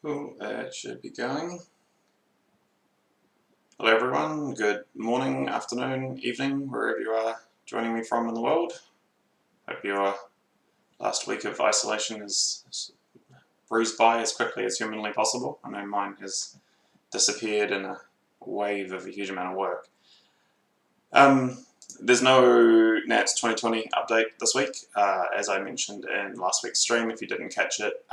Cool, it should be going. Hello everyone, good morning, afternoon, evening, wherever you are joining me from in the world. Hope your last week of isolation is breezed by as quickly as humanly possible. I know mine has disappeared in a wave of a huge amount of work. There's no NATS 2020 update this week. As I mentioned in last week's stream, if you didn't catch it,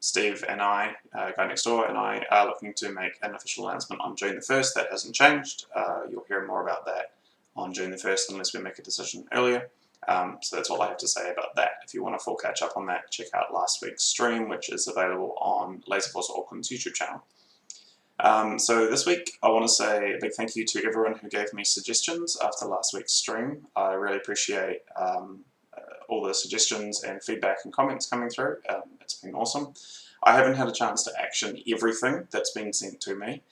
Steve and I, Guy Next Door, and I are looking to make an official announcement on June the 1st. That hasn't changed. You'll hear more about that on June the 1st unless we make a decision earlier. So that's all I have to say about that. If you want a full catch up on that, check out last week's stream, which is available on Laserforce Auckland's YouTube channel. So this week I want to say a big thank you to everyone who gave me suggestions after last week's stream. I really appreciate all the suggestions and feedback and comments coming through. It's been awesome. I haven't had a chance to action everything that's been sent to me.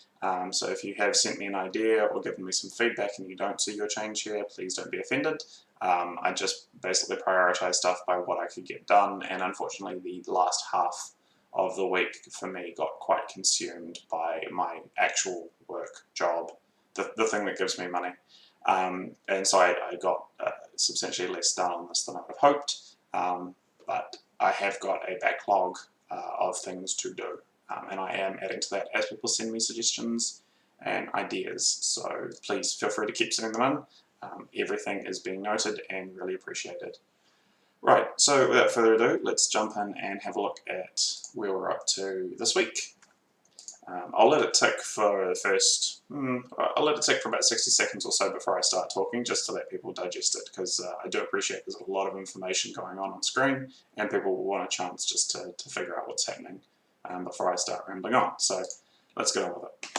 So if you have sent me an idea or given me some feedback and you don't see your change here, please don't be offended. I just basically prioritize stuff by what I could get done, and unfortunately the last half of the week for me got quite consumed by my actual work job, the thing that gives me money. And so I got substantially less done on this than I would have hoped, but I have got a backlog of things to do, and I am adding to that as people send me suggestions and ideas, so please feel free to keep sending them in. Everything is being noted and really appreciated. Right, so without further ado, let's jump in and have a look at where we're up to this week. I'll let it tick for the first, I'll let it tick for about 60 seconds or so before I start talking, just to let people digest it, because I do appreciate there's a lot of information going on screen, and people will want a chance just to figure out what's happening before I start rambling on. So let's get on with it.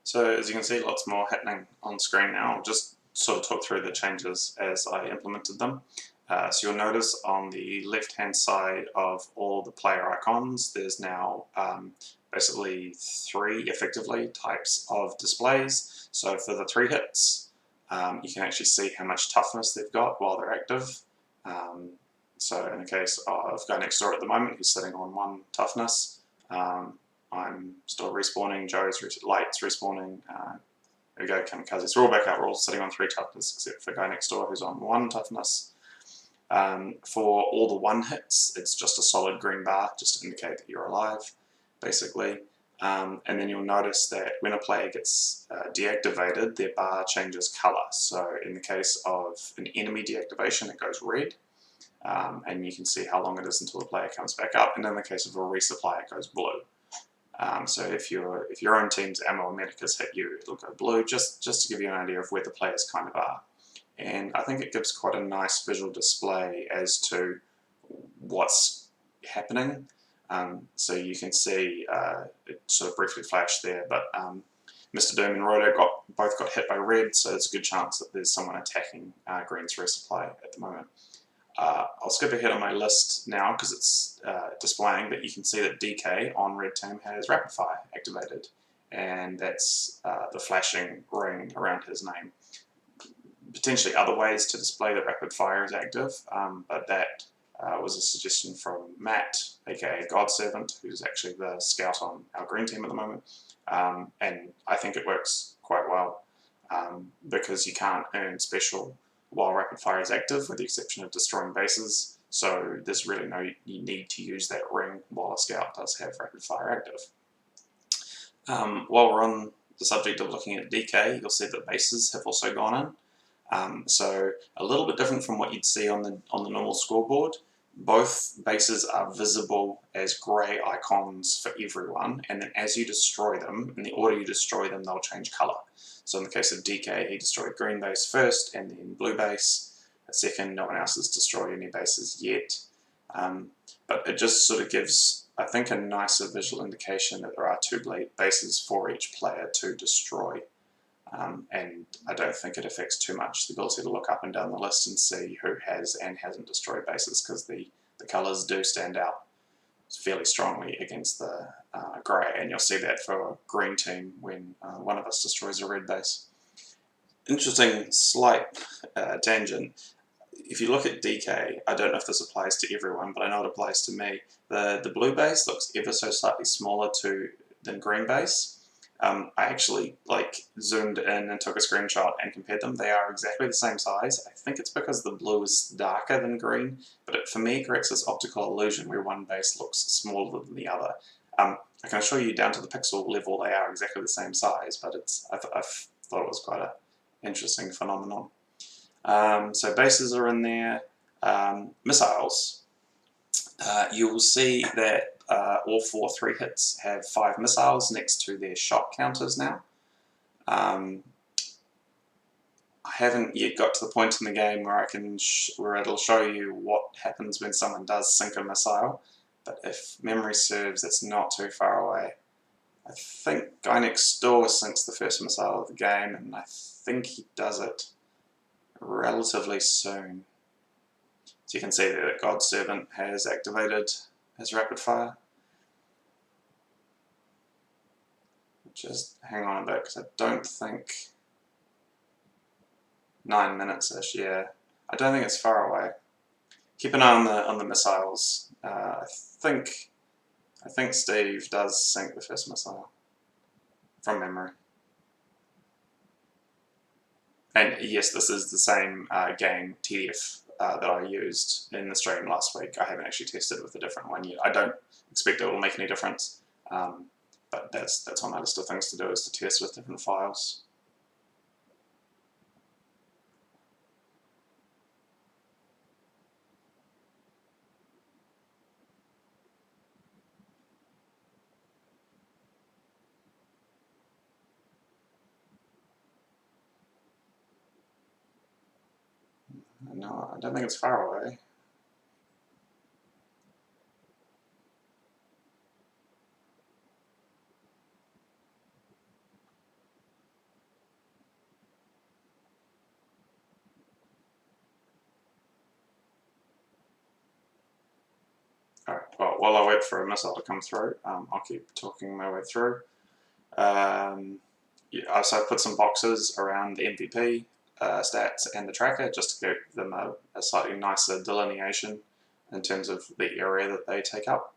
So as you can see, lots more happening on screen now. I'll just sort of talk through the changes as I implemented them. So you'll notice on the left-hand side of all the player icons, there's now basically three, effectively, types of displays. So for the 3 hits, you can actually see how much toughness they've got while they're active. So in the case of Guy Next Door at the moment, he's sitting on 1 toughness. I'm still respawning, Joe's Light's respawning, there we go, Kamikaze. So we're all back out, we're all sitting on 3 toughness, except for Guy Next Door who's on 1 toughness. For all the 1 hits, it's just a solid green bar, just to indicate that you're alive, basically. And then you'll notice that when a player gets deactivated, their bar changes colour. So in the case of an enemy deactivation, it goes red. And you can see how long it is until the player comes back up. And in the case of a resupply, it goes blue. So if your own team's ammo or medic has hit you, it'll go blue, just to give you an idea of where the players kind of are. And I think it gives quite a nice visual display as to what's happening. So you can see, it sort of briefly flashed there, but Mr. Doom and Roto both got hit by red, so there's a good chance that there's someone attacking Green's resupply at the moment. I'll skip ahead on my list now because it's displaying, but you can see that DK on red team has rapid fire activated, and that's the flashing ring around his name. Potentially other ways to display that rapid fire is active, but that was a suggestion from Matt, aka Godservant, who's actually the scout on our green team at the moment, and I think it works quite well because you can't earn special while rapid fire is active, with the exception of destroying bases. so there's really no need to use that ring while a scout does have rapid fire active. While we're on the subject of looking at DK, you'll see that bases have also gone in. So a little bit different from what you'd see on the normal scoreboard. Both bases are visible as grey icons for everyone, and then as you destroy them, in the order you destroy them, they'll change colour. So in the case of DK, he destroyed green base first, and then blue base second. No one else has destroyed any bases yet. But it just sort of gives, I think, a nicer visual indication that there are two bases for each player to destroy. And I don't think it affects too much the ability to look up and down the list and see who has and hasn't destroyed bases, because the colours do stand out fairly strongly against the grey, and you'll see that for a green team when one of us destroys a red base. Interesting slight tangent. If you look at DK, I don't know if this applies to everyone, but I know it applies to me. The blue base looks ever so slightly smaller than green base. I actually zoomed in and took a screenshot and compared them. They are exactly the same size. I think it's because the blue is darker than green, but for me it creates this optical illusion where one base looks smaller than the other. I can assure you down to the pixel level they are exactly the same size, but I thought it was quite an interesting phenomenon. So bases are in there. Missiles. You'll see that all 4 3-hits have 5 missiles next to their shot counters now. I haven't yet got to the point in the game where where it'll show you what happens when someone does sink a missile, but if memory serves, it's not too far away. I think Guy Next Door sinks the first missile of the game, and I think he does it relatively soon. So you can see that God's Servant has activated his rapid fire. Just hang on a bit, because I don't think 9 minutes-ish, yeah. I don't think it's far away. Keep an eye on the missiles. I think Steve does sink the first missile from memory. And yes, this is the same game TDF that I used in the stream last week. I haven't actually tested it with a different one yet. I don't expect it will make any difference, but that's on my list of things to do, is to test with different files. No, I don't think it's far away. Alright, well, while I wait for a missile to come through, I'll keep talking my way through. Yeah, so I've put some boxes around the MVP stats and the tracker just to give them a slightly nicer delineation in terms of the area that they take up.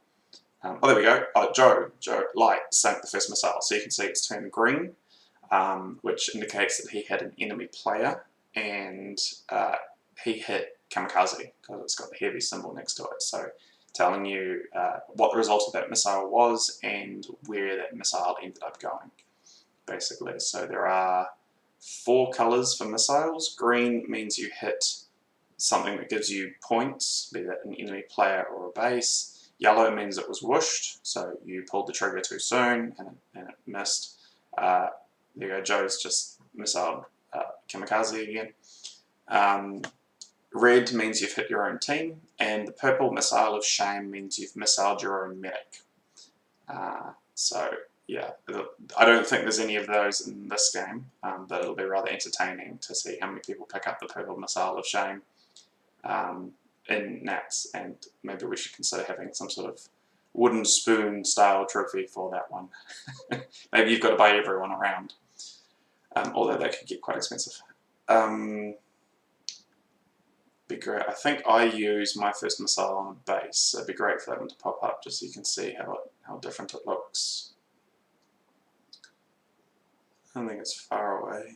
Oh, there we go. Joe Light sank the first missile, so you can see it's turned green, which indicates that he had an enemy player, and he hit Kamikaze because it's got the heavy symbol next to it. So telling you what the result of that missile was and where that missile ended up going, basically. So there are 4 colours for missiles. Green means you hit something that gives you points, be that an enemy player or a base. Yellow means it was whooshed, so you pulled the trigger too soon and it missed. There you go, Joe's just missiled Kamikaze again. Red means you've hit your own team, and the purple missile of shame means you've missiled your own medic. So yeah, I don't think there's any of those in this game, but it'll be rather entertaining to see how many people pick up the purple missile of shame in Nats, and maybe we should consider having some sort of wooden spoon style trophy for that one. Maybe you've got to buy everyone around, although they could get quite expensive. Be great. I think I use my first missile on a base, so it'd be great for that one to pop up just so you can see how different it looks. I don't think it's far away.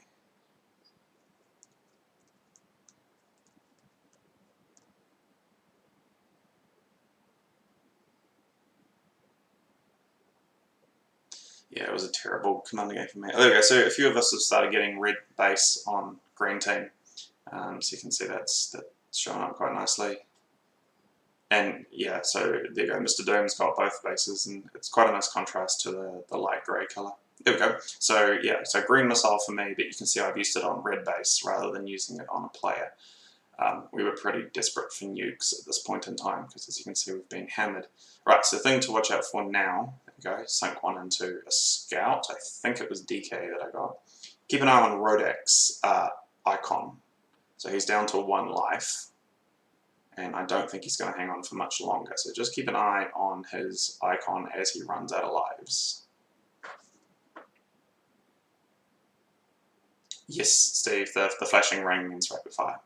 Yeah, it was a terrible command game for me. There we go. So a few of us have started getting red base on green team. So you can see that's showing up quite nicely. And yeah, so there you go. Mr. Doom's got both bases, and it's quite a nice contrast to the light grey colour. There we go. So yeah, so green missile for me, but you can see I've used it on red base rather than using it on a player. We were pretty desperate for nukes at this point in time because, as you can see, we've been hammered. Right, so the thing to watch out for now, there we go, sunk one into a scout. I think it was DK that I got. Keep an eye on Rodak's icon. So he's down to 1 life, and I don't think he's going to hang on for much longer. So just keep an eye on his icon as he runs out of lives. Yes, Steve, the flashing ring means rapid fire.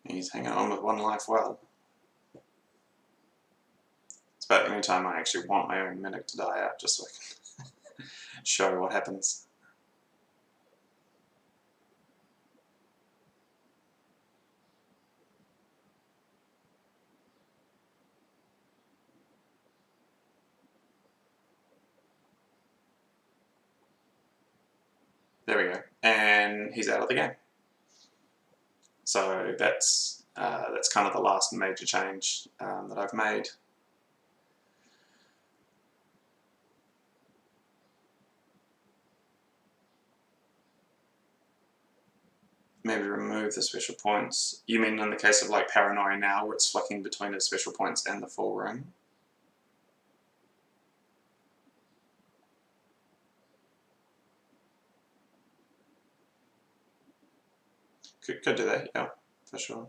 He's hanging on with 1 life well. It's about the only time I actually want my own Mimic to die out, just so I can show what happens. There we go, and he's out of the game. So that's kind of the last major change that I've made. Maybe remove the special points. You mean in the case of like Paranoia now, where it's flicking between the special points and the full room? Could do that, yeah, for sure.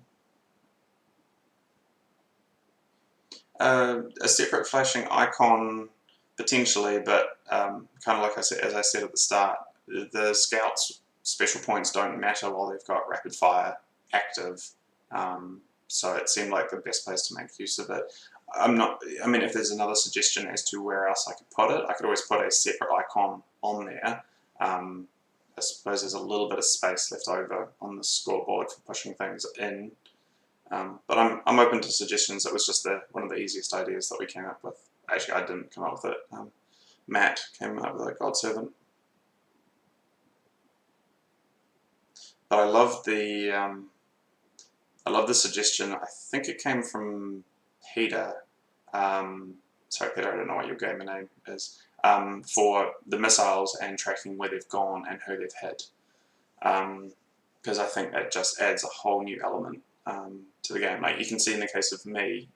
A separate flashing icon, potentially, but kind of like I said, as I said at the start, the scouts' special points don't matter while they've got rapid fire active. So it seemed like the best place to make use of it. I mean, if there's another suggestion as to where else I could put it, I could always put a separate icon on there. I suppose there's a little bit of space left over on the scoreboard for pushing things in. But I'm open to suggestions. It was just one of the easiest ideas that we came up with. Actually, I didn't come up with it. Matt came up with a God Servant. But I love the suggestion. I think it came from Peter. Sorry, Peter, I don't know what your gamer name is. For the missiles and tracking where they've gone and who they've hit. Because I think that just adds a whole new element to the game. Like you can see in the case of me,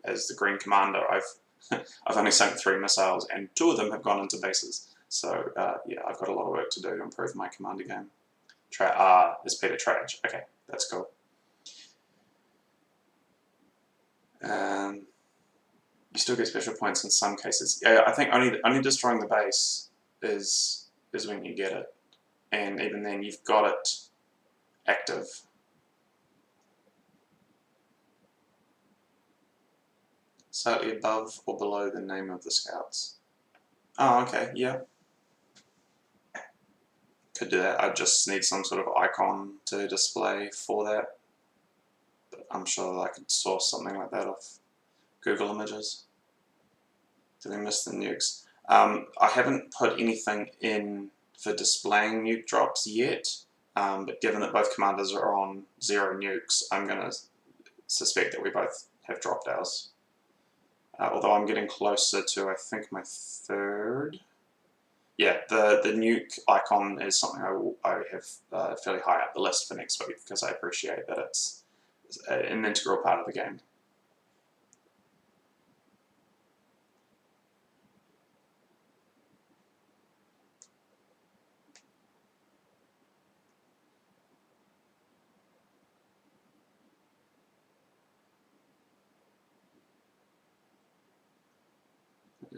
as the Green Commander, I've only sunk 3 missiles and 2 of them have gone into bases. So yeah, I've got a lot of work to do to improve my Commander game. Is Peter Trage? Okay, that's cool. You still get special points in some cases. Yeah, I think only destroying the base is when you get it, and even then you've got it active. Slightly above or below the name of the scouts. Oh, okay, yeah. Could do that. I just need some sort of icon to display for that. But I'm sure I could source something like that off Google Images. Did I miss the nukes? I haven't put anything in for displaying nuke drops yet, but given that both commanders are on 0 nukes, I'm going to suspect that we both have dropped ours. Although I'm getting closer to, I think, my 3rd. Yeah, the nuke icon is something I have fairly high up the list for next week because I appreciate that it's an integral part of the game.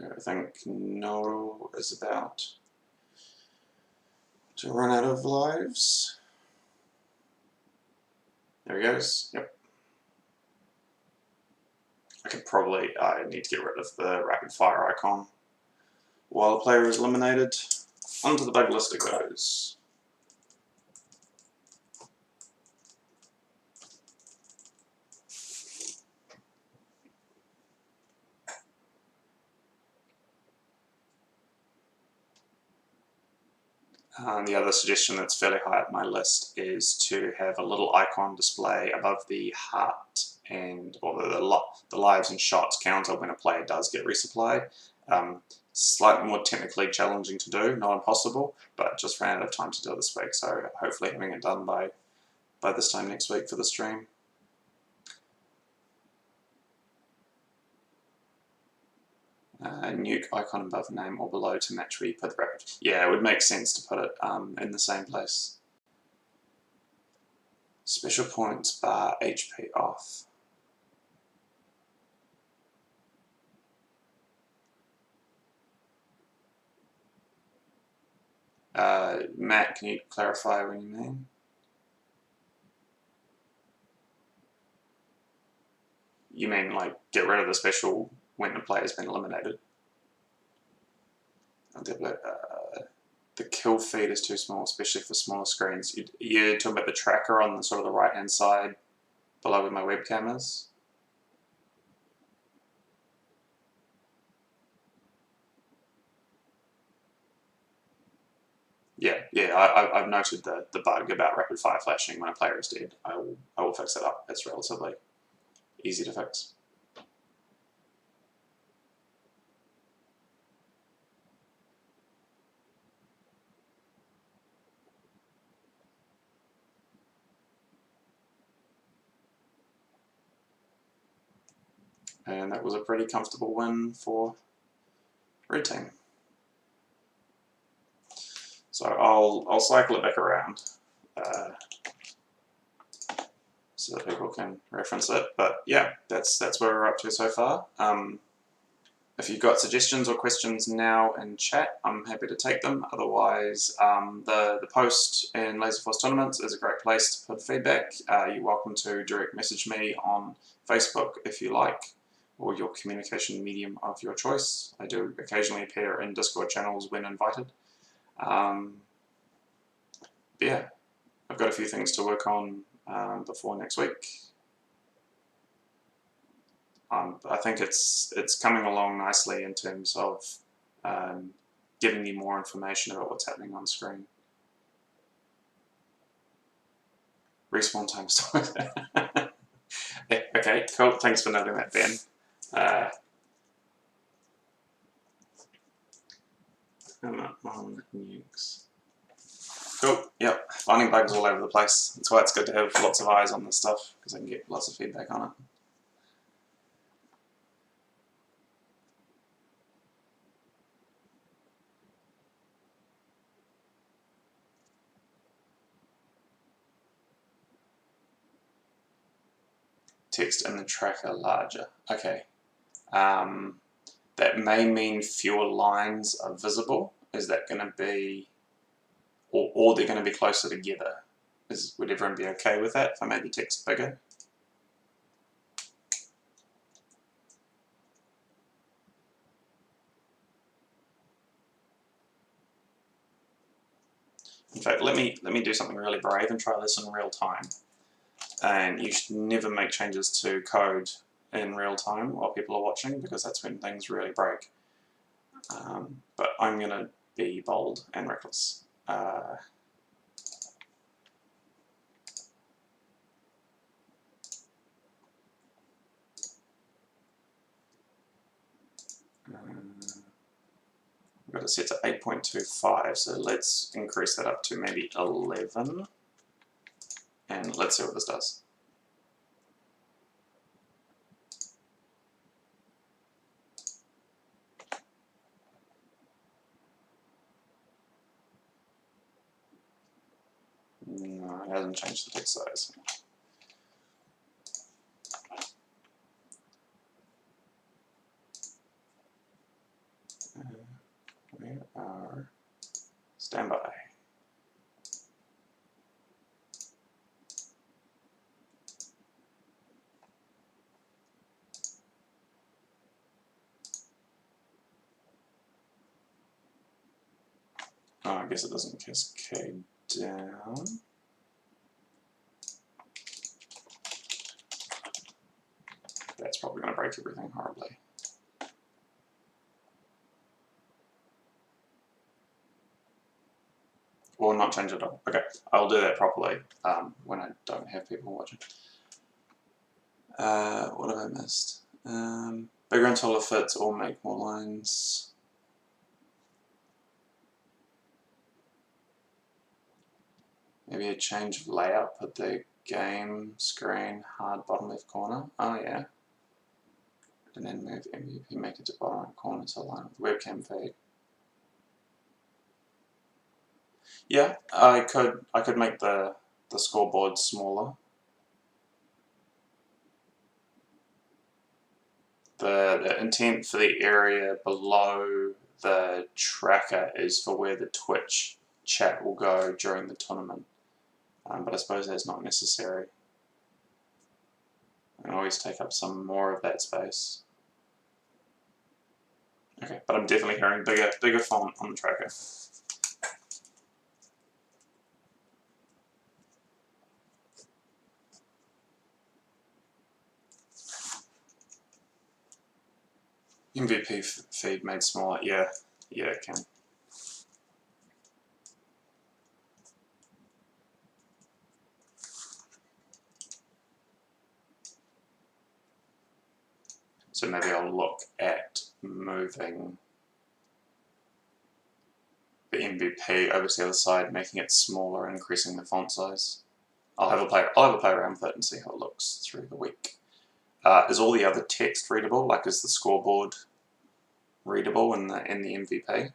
I think Noro is about to run out of lives. There he goes. Yep. I need to get rid of the rapid fire icon. While a player is eliminated, onto the bug list it goes. The other suggestion that's fairly high up my list is to have a little icon display above the heart and the lives and shots counter when a player does get resupplied. Slightly more technically challenging to do, not impossible, but just ran out of time to do it this week, so hopefully having it done by this time next week for the stream. Nuke icon above name or below to match where you put the rapid. Yeah, it would make sense to put it in the same place. Special points bar HP off. Matt, can you clarify what you mean? You mean like get rid of the special when the player's been eliminated? The kill feed is too small, especially for smaller screens. You're talking about the tracker on the sort of the right hand side below where my webcam is? Yeah, I've noted the bug about rapid fire flashing when a player is dead. I will fix it up. It's relatively easy to fix. And that was a pretty comfortable win for Red Team. So I'll cycle it back around so that people can reference it. But yeah, that's where we're up to so far. If you've got suggestions or questions now in chat, I'm happy to take them. Otherwise, the post in Laserforce Tournaments is a great place to put feedback. You're welcome to direct message me on Facebook if you like, or your communication medium of your choice. I do occasionally appear in Discord channels when invited. Yeah, I've got a few things to work on before next week. I think it's coming along nicely in terms of giving you more information about what's happening on screen. Respawn times. Okay, cool. Thanks for noting that, Ben. I'm on nukes. Cool. Yep. Finding bugs all over the place. That's why it's good to have lots of eyes on this stuff, because I can get lots of feedback on it. Text in the tracker larger. Okay. That may mean fewer lines are visible. Is that going to be, or they're going to be closer together? Would everyone be okay with that if I made the text bigger? In fact, let me do something really brave and try this in real time. And you should never make changes to code in real time while people are watching, because that's when things really break. But I'm going to be bold and reckless. I've got it set to 8.25, so let's increase that up to maybe 11. And let's see what this does. No, it hasn't changed the text size. We are standby. Oh, I guess it doesn't cascade down. That's probably going to break everything horribly. Or not change it at all. Okay, I'll do that properly when I don't have people watching. What have I missed? Bigger and taller fits or make more lines. Maybe a change of layout, put the game screen hard bottom left corner. Oh yeah. And then move MVP, make it to bottom right corner to align with the webcam feed. Yeah, I could make the scoreboard smaller. The intent for the area below the tracker is for where the Twitch chat will go during the tournament. But I suppose that's not necessary. I can always take up some more of that space. Okay, but I'm definitely hearing bigger font on the tracker. MVP feed made smaller. Yeah, it can. So maybe I'll look at moving the MVP over to the other side, making it smaller, and increasing the font size. I'll have a play around with it and see how it looks through the week. Is all the other text readable? Like, is the scoreboard readable in the MVP?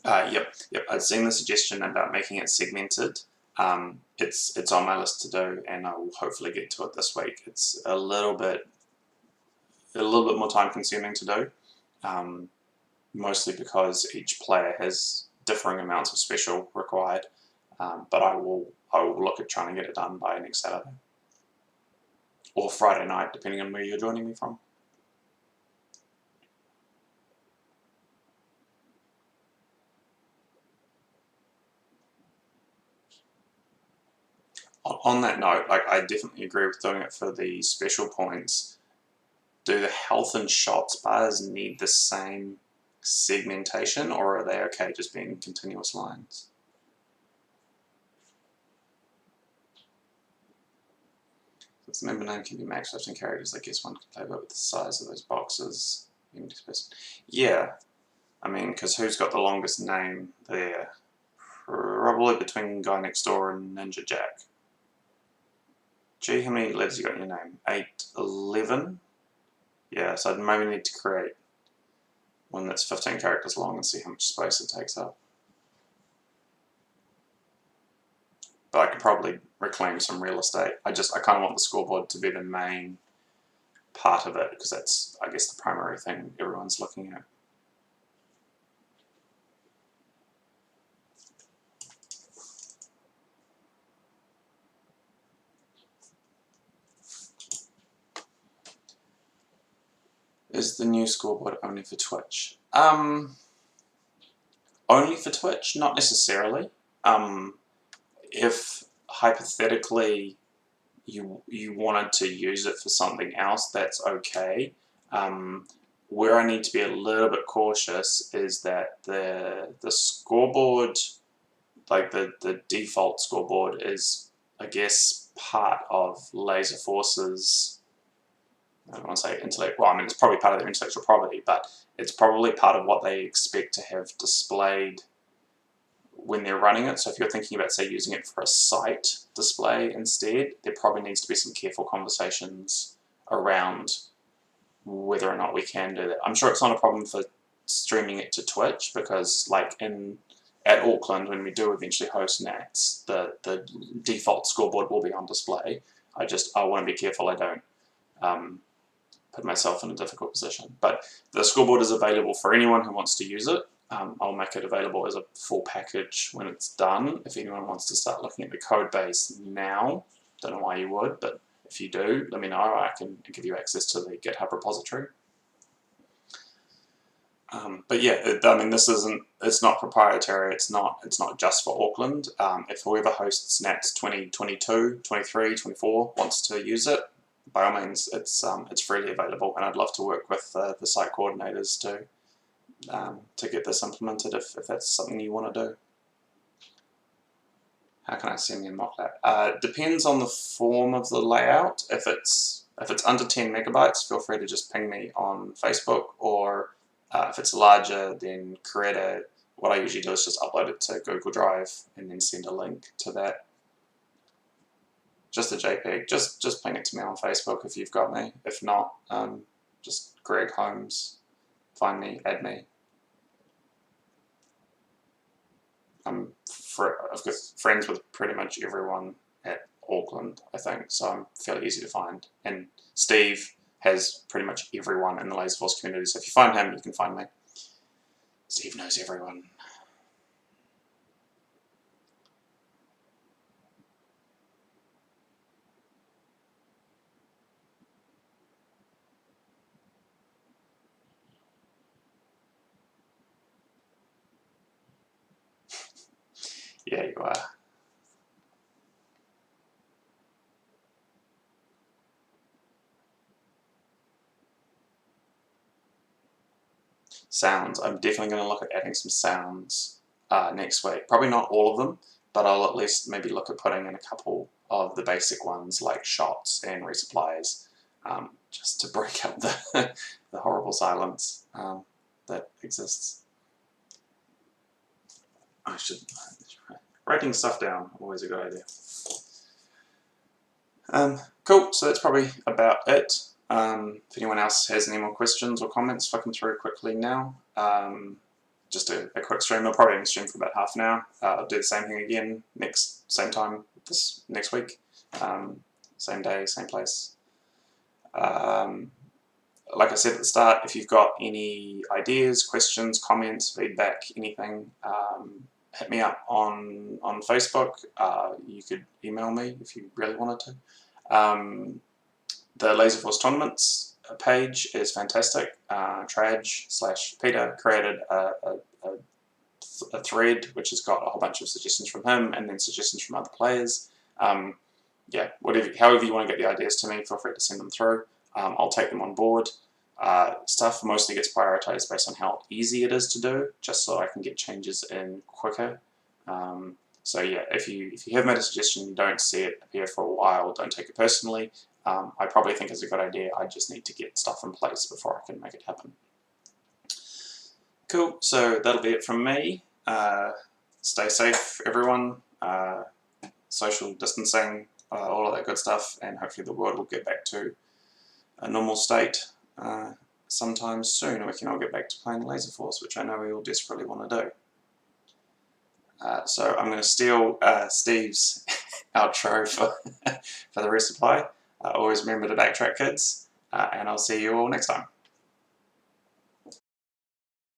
Yep. I've seen the suggestion about making it segmented. It's on my list to do, and I will hopefully get to it this week. It's a little bit more time consuming to do, mostly because each player has differing amounts of special required. But I will look at trying to get it done by next Saturday or Friday night, depending on where you're joining me from. On that note, like, I definitely agree with doing it for the special points. Do the health and shots bars need the same segmentation, or are they okay just being continuous lines? Since the member name can be maxed out in characters, I guess one can play about with the size of those boxes. Yeah, I mean, because who's got the longest name there? Probably between Guy Next Door and Ninja Jack. Gee, how many letters you got in your name? 8, 11? Yeah, so I'd maybe need to create one that's 15 characters long and see how much space it takes up. But I could probably reclaim some real estate. I kind of want the scoreboard to be the main part of it, because that's, I guess, the primary thing everyone's looking at. Is the new scoreboard only for Twitch? Only for Twitch? Not necessarily. If hypothetically you wanted to use it for something else, that's okay. Where I need to be a little bit cautious is that the scoreboard, like the default scoreboard, is, I guess, part of Laserforce's, I don't want to say intellect, well, I mean, it's probably part of their intellectual property, but it's probably part of what they expect to have displayed when they're running it. So if you're thinking about, say, using it for a site display instead, there probably needs to be some careful conversations around whether or not we can do that. I'm sure it's not a problem for streaming it to Twitch, because like at Auckland, when we do eventually host Nats, the default scoreboard will be on display. I want to be careful I don't put myself in a difficult position. But the scoreboard is available for anyone who wants to use it. I'll make it available as a full package when it's done. If anyone wants to start looking at the code base now, don't know why you would, but if you do, let me know. I can give you access to the GitHub repository. But yeah, I mean, it's not proprietary. It's not just for Auckland. If whoever hosts NATS 2022, 23, 24 wants to use it, by all means, it's freely available, and I'd love to work with the site coordinators to get this implemented if that's something you want to do. How can I send me a mock lab? Depends on the form of the layout. If it's under 10 megabytes, feel free to just ping me on Facebook, or if it's larger, then what I usually do is just upload it to Google Drive and then send a link to that. Just a JPEG. Just ping it to me on Facebook if you've got me. If not, just Greg Holmes. Find me, add me. I've got friends with pretty much everyone at Auckland, I think, so I'm fairly easy to find. And Steve has pretty much everyone in the Laserforce community, so if you find him, you can find me. Steve knows everyone. Yeah, you are. Sounds. I'm definitely going to look at adding some sounds next week. Probably not all of them, but I'll at least maybe look at putting in a couple of the basic ones like shots and resupplies, just to break up the horrible silence that exists. I should writing stuff down, always a good idea. Cool, so that's probably about it. If anyone else has any more questions or comments, flicking through quickly now. Just a quick stream. I'll probably stream for about half an hour. I'll do the same thing again same time this next week. Same day, same place. Like I said at the start, if you've got any ideas, questions, comments, feedback, anything, hit me up on Facebook. You could email me if you really wanted to. The Laserforce tournaments page is fantastic. Traj/Peter created a thread which has got a whole bunch of suggestions from him and then suggestions from other players. Yeah, however you want to get the ideas to me, feel free to send them through. I'll take them on board. Stuff mostly gets prioritized based on how easy it is to do, just so I can get changes in quicker. So yeah, if you have made a suggestion, you don't see it appear for a while, don't take it personally. I probably think it's a good idea. I just need to get stuff in place before I can make it happen. Cool, so that'll be it from me. Stay safe, everyone. Social distancing, all of that good stuff, and hopefully the world will get back to a normal state sometime soon, and we can all get back to playing Laserforce, which I know we all desperately want to do. So I'm going to steal Steve's outro for the resupply. Always remember to backtrack, kids, and I'll see you all next time.